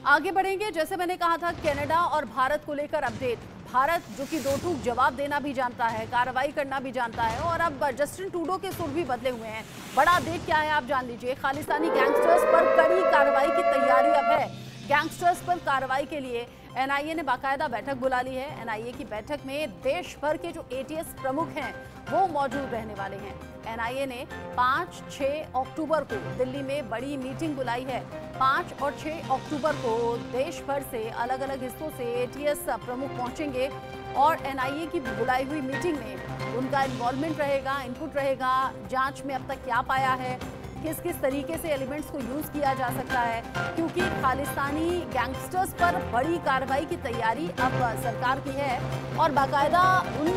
आगे बढ़ेंगे। जैसे मैंने कहा था, कनाडा और भारत को लेकर अपडेट। भारत जो कि दो टूक जवाब देना भी जानता है, कार्रवाई करना भी जानता है, और अब जस्टिन ट्रूडो के सुर भी बदले हुए हैं। बड़ा अपडेट क्या है आप जान लीजिए। खालिस्तानी गैंगस्टर्स पर कड़ी कार्रवाई की तैयारी अब है। गैंगस्टर्स पर कार्रवाई के लिए एनआईए ने बाकायदा बैठक बुला ली है। एनआईए की बैठक में देश भर के जो एटीएस प्रमुख हैं वो मौजूद रहने वाले हैं। एनआईए ने 5-6 अक्टूबर को दिल्ली में बड़ी मीटिंग बुलाई है। 5 और 6 अक्टूबर को देश भर से अलग अलग हिस्सों से एटीएस प्रमुख पहुंचेंगे और एनआईए की बुलाई हुई मीटिंग में उनका इन्वॉल्वमेंट रहेगा, इनपुट रहेगा। जांच में अब तक क्या पाया है, किस किस तरीके से एलिमेंट्स को यूज किया जा सकता है, क्योंकि खालिस्तानी गैंगस्टर्स पर बड़ी कार्रवाई की तैयारी अब सरकार की है और बाकायदा उन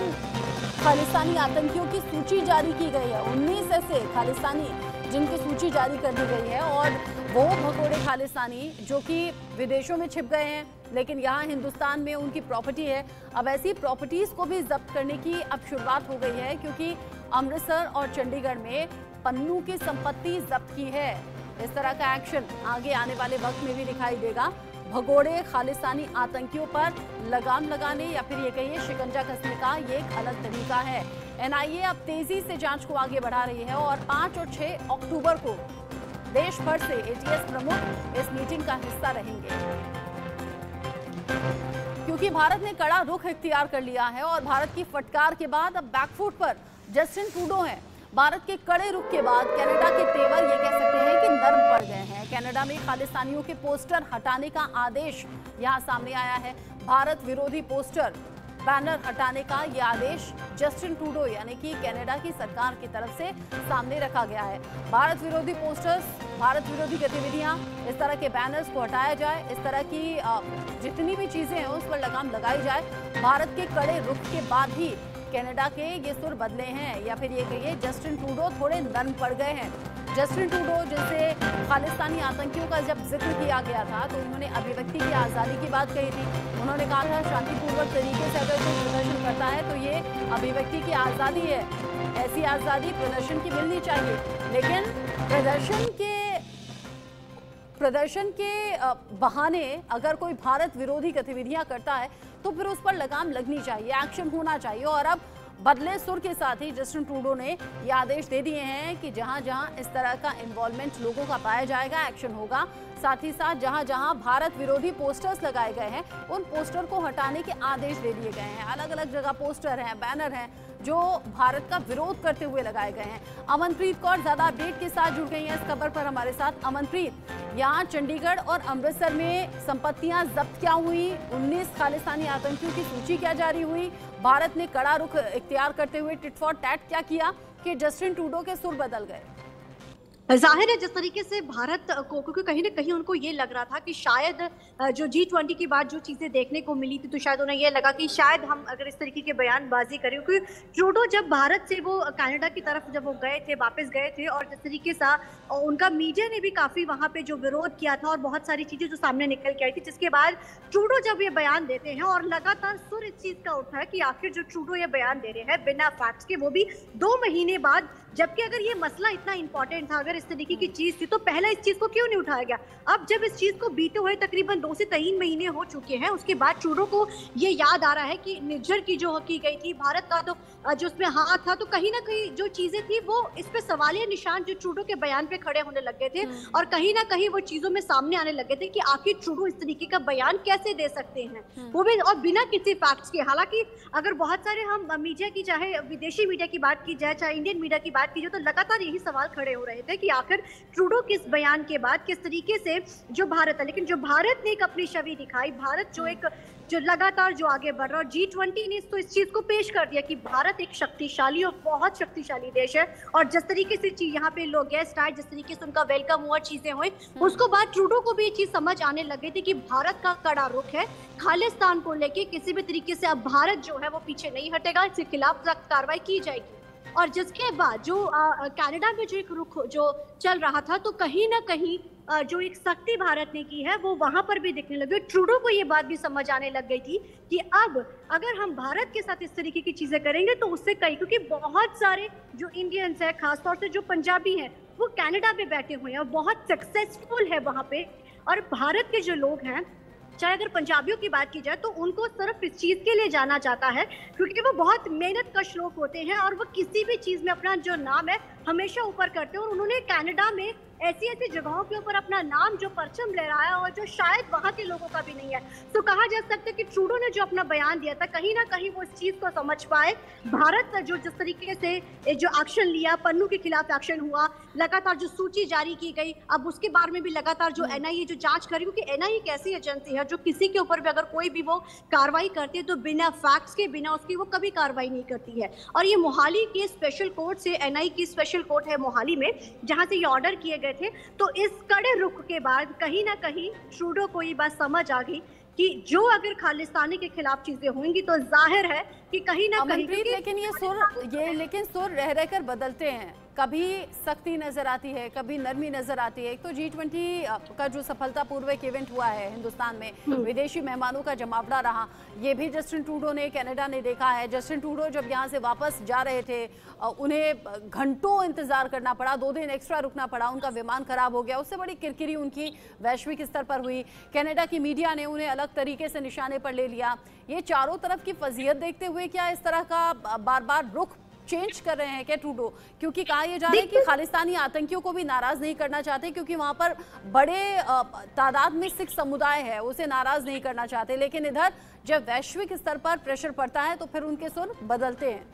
खालिस्तानी आतंकियों की सूची जारी की गई है। 19 ऐसे खालिस्तानी जिनकी सूची जारी कर दी गई है, और वो भगोड़े खालिस्तानी जो कि विदेशों में छिप गए हैं लेकिन यहाँ हिंदुस्तान में उनकी प्रॉपर्टी है। अब ऐसी प्रॉपर्टीज को भी जब्त करने की अब शुरुआत हो गई है, क्योंकि अमृतसर और चंडीगढ़ में पन्नू की संपत्ति जब्त की है। इस तरह का एक्शन आगे आने वाले वक्त में भी दिखाई देगा। भगोड़े खालिस्तानी आतंकियों पर लगाम लगाने या फिर ये कहिए शिकंजा कसने का ये एक अलग तरीका है। एनआईए अब तेजी से जांच को आगे बढ़ा रही है और 5 और 6 अक्टूबर को देश भर से एटीएस प्रमुख इस मीटिंग का हिस्सा रहेंगे। क्योंकि भारत ने कड़ा रुख इख्तियार कर लिया है और भारत की फटकार के बाद अब बैकफुट पर जस्टिन ट्रूडो हैं। भारत के कड़े रुख के बाद कनाडा के तेवर ये कह सकते हैं कि नर्म पड़ गए हैं। कनाडा में खालिस्तानियों के पोस्टर हटाने का आदेश यहां सामने आया है। भारत विरोधी पोस्टर बैनर हटाने का ये आदेश जस्टिन ट्रूडो यानी कि कनाडा की सरकार की तरफ से सामने रखा गया है। भारत विरोधी पोस्टर्स, भारत विरोधी गतिविधियां, इस तरह के बैनर्स को हटाया जाए, इस तरह की जितनी भी चीजें हैं उस पर लगाम लगाई जाए। भारत के कड़े रुख के बाद ही कनाडा के ये सुर बदले हैं, या फिर ये कहिए जस्टिन ट्रूडो थोड़े नर्म पड़ गए हैं। जस्टिन ट्रूडो जिनसे खालिस्तानी आतंकियों का जब जिक्र किया गया था तो उन्होंने अभिव्यक्ति की आज़ादी की बात कही थी। उन्होंने कहा था शांतिपूर्वक तरीके से अगर कोई प्रदर्शन करता है तो ये अभिव्यक्ति की आज़ादी है, ऐसी आज़ादी प्रदर्शन की मिलनी चाहिए। लेकिन प्रदर्शन के बहाने अगर कोई भारत विरोधी गतिविधियां करता है तो फिर उस पर लगाम लगनी चाहिए, एक्शन होना चाहिए। और अब बदले सुर के साथ ही जस्टिन ट्रूडो ने ये आदेश दे दिए हैं कि जहां जहां इस तरह का इन्वॉल्वमेंट लोगों का पाया जाएगा, एक्शन होगा। साथ ही साथ जहां जहां भारत विरोधी पोस्टर्स लगाए गए हैं उन पोस्टर को हटाने के आदेश दे दिए गए हैं। अलग अलग जगह पोस्टर हैं, बैनर हैं जो भारत का विरोध करते हुए लगाए गए हैं। अमनप्रीत कौर ज्यादा अपडेट के साथ जुड़ गई हैं इस खबर पर हमारे साथ। अमनप्रीत, यहाँ चंडीगढ़ और अमृतसर में संपत्तियां जब्त क्या हुई, 19 खालिस्तानी आतंकियों की सूची क्या जारी हुई, भारत ने कड़ा रुख इख्तियार करते हुए टिट फॉर टैट क्या किया कि जस्टिन ट्रूडो के सुर बदल गए? जाहिर है जिस तरीके से भारत को, क्योंकि कहीं ना कहीं उनको ये लग रहा था कि शायद जो G20 की बाद जो चीजें देखने को मिली थी तो शायद उन्हें ये लगा कि शायद हम अगर इस तरीके के बयानबाजी करें, क्योंकि ट्रूडो जब भारत से वो कनाडा की तरफ जब वो गए थे, वापस गए थे, और जिस तरीके से उनका मीडिया ने भी काफी वहां पे जो विरोध किया था और बहुत सारी चीजें जो सामने निकल के आई थी, जिसके बाद ट्रूडो जब ये बयान देते हैं और लगातार सुर इस चीज का उठा है कि आखिर जो ट्रूडो ये बयान दे रहे हैं बिना फैक्ट्स के, वो भी 2 महीने बाद, जबकि अगर ये मसला इतना इंपॉर्टेंट था, अगर इस तरीके की चीज थी तो पहले इस चीज को क्यों नहीं उठाया गया? अब जब इस चीज को बीते हुए तकरीबन 2 से 3 महीने हो चुके हैं, उसके बाद ट्रूडो को ये याद आ रहा है कि निज्जर की जो की गई थी, भारत का तो जो उसमें हाथ था, तो कहीं ना कहीं जो चीजें थी वो इस पे सवालिया निशान जो ट्रूडो के बयान पे खड़े होने लग गए थे, और कहीं ना कहीं वो चीजों में सामने आने लगे थे कि आखिर ट्रूडो इस तरीके का बयान कैसे दे सकते हैं, वो भी और बिना किसी फैक्ट्स के। हालांकि अगर बहुत सारे हम मीडिया की, चाहे विदेशी मीडिया की बात की जाए, चाहे इंडियन मीडिया की बात की जाए, तो लगातार यही सवाल खड़े हो रहे थे कि आखिर ट्रूडो किस बयान के बाद किस तरीके से जो भारत है, लेकिन जो भारत ने एक अपनी छवि दिखाई, भारत जो लगातार जो आगे बढ़ रहा है, और G20 ने तो इस चीज को पेश कर दिया कि भारत एक शक्तिशाली और बहुत शक्तिशाली देश है, और जिस तरीके से यहाँ पे लोग गेस्ट आए, जिस तरीके से उनका वेलकम हुआ, चीजें हुई, उसको बाद ट्रूडो को भी ये चीज समझ आने लगी थी कि भारत का कड़ा रुख है खालिस्तान को लेके, किसी भी तरीके से अब भारत जो है वो पीछे नहीं हटेगा, इसके खिलाफ सख्त कार्रवाई की जाएगी। और जिसके बाद जो कनाडा में जो एक रुख जो चल रहा था, तो कहीं ना कहीं जो एक सख्ती भारत ने की है वो वहां पर भी दिखने लगी। ट्रूडो को ये बात भी समझ आने लग गई थी कि अब अगर हम भारत के साथ इस तरीके की चीजें करेंगे तो उससे कई, क्योंकि बहुत सारे जो इंडियंस है, खासतौर से जो पंजाबी हैं, वो कनाडा में बैठे हुए हैं और बहुत सक्सेसफुल है वहां पे और भारत के जो लोग हैं, चाहे अगर पंजाबियों की बात की जाए तो उनको सिर्फ इस चीज के लिए जाना जाता है क्योंकि वो बहुत मेहनत कश लोग होते हैं और वो किसी भी चीज में अपना जो नाम है हमेशा ऊपर करते हैं। और उन्होंने कनाडा में ऐसी ऐसी जगहों के ऊपर अपना नाम जो परचम ले रहा है और जो शायद वहां के लोगों का भी नहीं है। तो कहा जा सकता है कि ट्रूडो ने जो अपना बयान दिया था कहीं ना कहीं वो इस चीज को समझ पाए। भारत जो जिस तरीके से जो एक्शन लिया, पन्नू के खिलाफ एक्शन हुआ, लगातार जो सूची जारी की गई, अब उसके बारे में भी लगातार जो एनआईए जो जांच करी, क्योंकि एनआईए एक ऐसी एजेंसी है जो किसी के ऊपर भी अगर कोई भी वो कार्रवाई करती है तो बिना फैक्ट्स के, बिना उसकी वो कभी कार्रवाई नहीं करती है। और ये मोहाली के स्पेशल कोर्ट से, एनआईए की स्पेशल कोर्ट है मोहाली में, जहां से ये ऑर्डर किए गए थे। तो इस कड़े रुख के बाद कहीं ना कहीं ट्रूडो को ये बात समझ आ गई कि जो अगर खालिस्तानी के खिलाफ चीजें होंगी तो जाहिर है कि कहीं ना कहीं, लेकिन सुर रह रहकर बदलते हैं। कभी सख्ती नजर आती है, कभी नरमी नजर आती है। एक तो G20 का जो सफलतापूर्वक इवेंट हुआ है हिंदुस्तान में, विदेशी मेहमानों का जमावड़ा रहा, ये भी जस्टिन ट्रूडो ने, कनाडा ने देखा है। जस्टिन ट्रूडो जब यहाँ से वापस जा रहे थे उन्हें घंटों इंतजार करना पड़ा, 2 दिन एक्स्ट्रा रुकना पड़ा, उनका विमान खराब हो गया, उससे बड़ी किरकिरी उनकी वैश्विक स्तर पर हुई। कनाडा की मीडिया ने उन्हें अलग तरीके से निशाने पर ले लिया। ये चारों तरफ की फजीयत देखते हुए क्या इस तरह का बार बार रुख चेंज कर रहे हैं क्या ट्रूडो? क्योंकि कहा यह जा रहा है कि खालिस्तानी आतंकियों को भी नाराज नहीं करना चाहते, क्योंकि वहां पर बड़े तादाद में सिख समुदाय है, उसे नाराज नहीं करना चाहते। लेकिन इधर जब वैश्विक स्तर पर प्रेशर पड़ता है तो फिर उनके सुर बदलते हैं।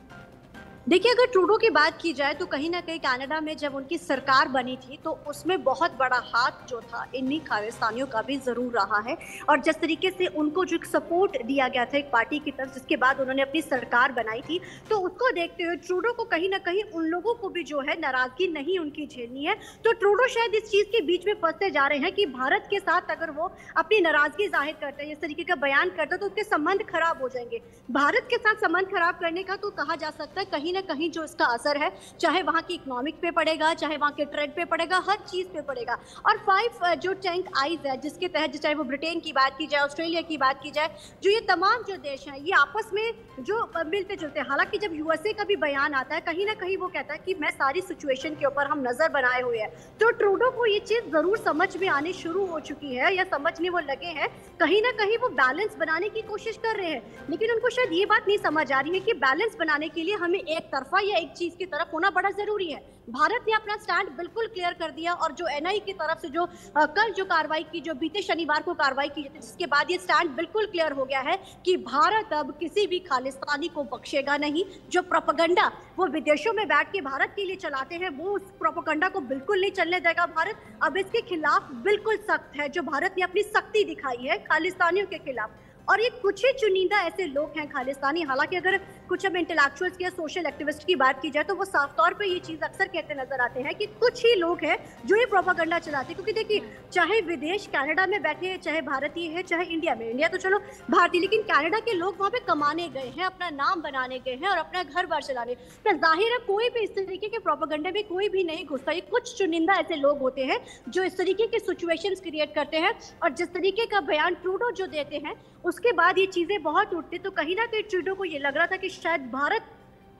देखिए, अगर ट्रूडो की बात की जाए तो कहीं ना कहीं कनाडा में जब उनकी सरकार बनी थी तो उसमें बहुत बड़ा हाथ जो था इन्हीं खालिस्तानियों का भी जरूर रहा है। और जिस तरीके से उनको जो सपोर्ट दिया गया था एक पार्टी की तरफ, जिसके बाद उन्होंने अपनी सरकार बनाई थी, तो उसको देखते हुए ट्रूडो को कहीं ना कहीं उन लोगों को भी जो है नाराजगी नहीं उनकी झेलनी है। तो ट्रूडो शायद इस चीज के बीच में फंसते जा रहे हैं कि भारत के साथ अगर वो अपनी नाराजगी जाहिर करते हैं, इस तरीके का बयान करते हैं, तो उसके संबंध खराब हो जाएंगे। भारत के साथ संबंध खराब करने का तो कहा जा सकता है कहीं कहीं जो इसका असर है, चाहे वहां की इकोनॉमिक पे पड़ेगा, चाहे वहां के ट्रेड पे पड़ेगा, हर चीज पे पड़ेगा। और 5 जो टैंक आईज है, जिसके तहत चाहे वो ब्रिटेन की बात की जाए, ऑस्ट्रेलिया की बात की जाए, जो ये तमाम जो देश हैं ये आपस में जो मिलते जुलते हैं। हालांकि जब यूएसए का भी बयान आता है कहीं ना कहीं वो कहता है कि मैं सारी सिचुएशन के ऊपर हम नजर बनाए हुए हैं। तो ट्रूडो को ये चीज जरूर समझ में आनी शुरू हो चुकी है या समझने वो लगे हैं, कहीं ना कहीं वो बैलेंस बनाने की कोशिश कर रहे हैं। लेकिन उनको शायद ये बात नहीं समझ आ रही है कि बैलेंस बनाने के लिए हमें एक तरफा या एक चीज की तरफ होना बड़ा जरूरी है। भारत ने अपना स्टैंड बिल्कुल क्लियर कर दिया और जो एनआई की तरफ से जो कल जो कार्रवाई की, जो बीते शनिवार को कार्रवाई की, जिसके बाद ये स्टैंड बिल्कुल क्लियर हो गया है कि भारत अब किसी भी खालिस्तानी को बख्शेगा नहीं। जो प्रोपेगेंडा वो विदेशों में बैठ के भारत के लिए चलाते हैं, वो उस प्रोपेगेंडा को बिल्कुल नहीं चलने देगा भारत। अब इसके खिलाफ बिल्कुल सख्त है। जो भारत ने अपनी सख्ती दिखाई है खालिस्तानियों के खिलाफ, और ये कुछ ही चुनिंदा ऐसे लोग हैं खालिस्तानी। हालांकि अगर कुछ अब इंटेलेक्चुअल्स या सोशल एक्टिविस्ट की बात की जाए तो वो साफ तौर पे ये चीज अक्सर कहते नजर आते हैं कि कुछ ही लोग हैं जो ये प्रोपेगेंडा चलाते हैं। क्योंकि देखिए, चाहे विदेश कनाडा में बैठे, चाहे भारतीय है, चाहे इंडिया में, इंडिया तो चलो भारतीय, लेकिन कनाडा के लोग वहां पे कमाने गए हैं, अपना नाम बनाने गए हैं और अपना घर बार चलाने। तो जाहिर है कोई भी इस तरीके के प्रोपेगेंडा में कोई भी नहीं घुसता। ये कुछ चुनिंदा ऐसे लोग होते हैं जो इस तरीके के सिचुएशंस क्रिएट करते हैं। और जिस तरीके का बयान ट्रूडो जो देते हैं उसके बाद ये चीजें बहुत उठती। तो कहीं ना कहीं ट्रूडो को ये लग रहा था कि शायद भारत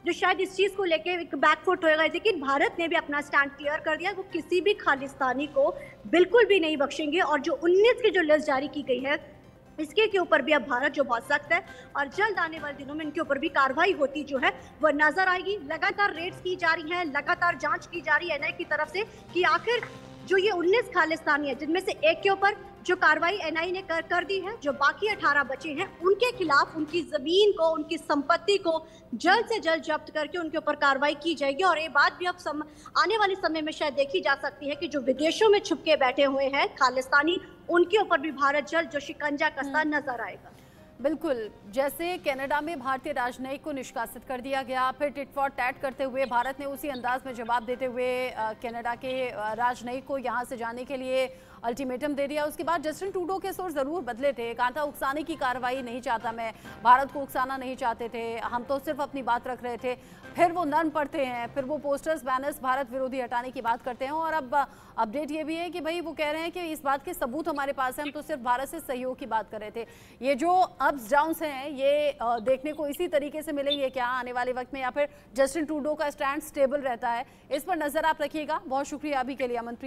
जो शायद इस चीज को लेके एक बैकफुट होएगा, लेकिन भारत ने भी अपना स्टैंड क्लियर कर दिया। वो किसी भी खालिस्तानी को बिल्कुल भी नहीं बख्शेंगे। और जो 19 की जो लिस्ट जारी की गई है इसके के ऊपर भी अब भारत जो बहुत सख्त है और जल्द आने वाले दिनों में इनके ऊपर भी कार्रवाई होती जो है वो नजर आएगी। लगातार रेड्स की जा रही हैं, लगातार जांच की जा रही है एनआई की तरफ से कि आखिर जो ये 19 खालिस्तानी है, जिनमें से एक के ऊपर जो कार्रवाई एनआई ने कर दी है, जो बाकी 18 बचे हैं उनके खिलाफ उनकी जमीन को, उनकी संपत्ति को जल्द से जल्द जब्त करके उनके ऊपर कार्रवाई की जाएगी। और ये बात भी अब आने वाले समय में शायद देखी जा सकती है कि जो विदेशों में छुप के बैठे हुए हैं खालिस्तानी, उनके ऊपर भी भारत जल्द जो शिकंजा कसता नजर आएगा। बिल्कुल, जैसे कनाडा में भारतीय राजनयिक को निष्कासित कर दिया गया, फिर टिट फॉर टैट करते हुए भारत ने उसी अंदाज में जवाब देते हुए कनाडा के राजनयिक को यहाँ से जाने के लिए अल्टीमेटम दे दिया। उसके बाद जस्टिन ट्रूडो के सुर जरूर बदले थे। कहा था उकसाने की कार्रवाई नहीं चाहता, मैं भारत को उकसाना नहीं चाहते थे, हम तो सिर्फ अपनी बात रख रहे थे। फिर वो नर्म पड़ते हैं, फिर वो पोस्टर्स बैनर्स भारत विरोधी हटाने की बात करते हैं। और अब अपडेट ये भी है कि भाई वो कह रहे हैं कि इस बात के सबूत हमारे पास है, हम तो सिर्फ भारत से सहयोग की बात कर रहे थे। ये जो अप्स डाउन्स हैं ये देखने को इसी तरीके से मिलेंगे क्या आने वाले वक्त में, या फिर जस्टिन ट्रूडो का स्टैंड स्टेबल रहता है? इस पर नजर आप रखिएगा। बहुत शुक्रिया अभी के लिए अमनप्रीत।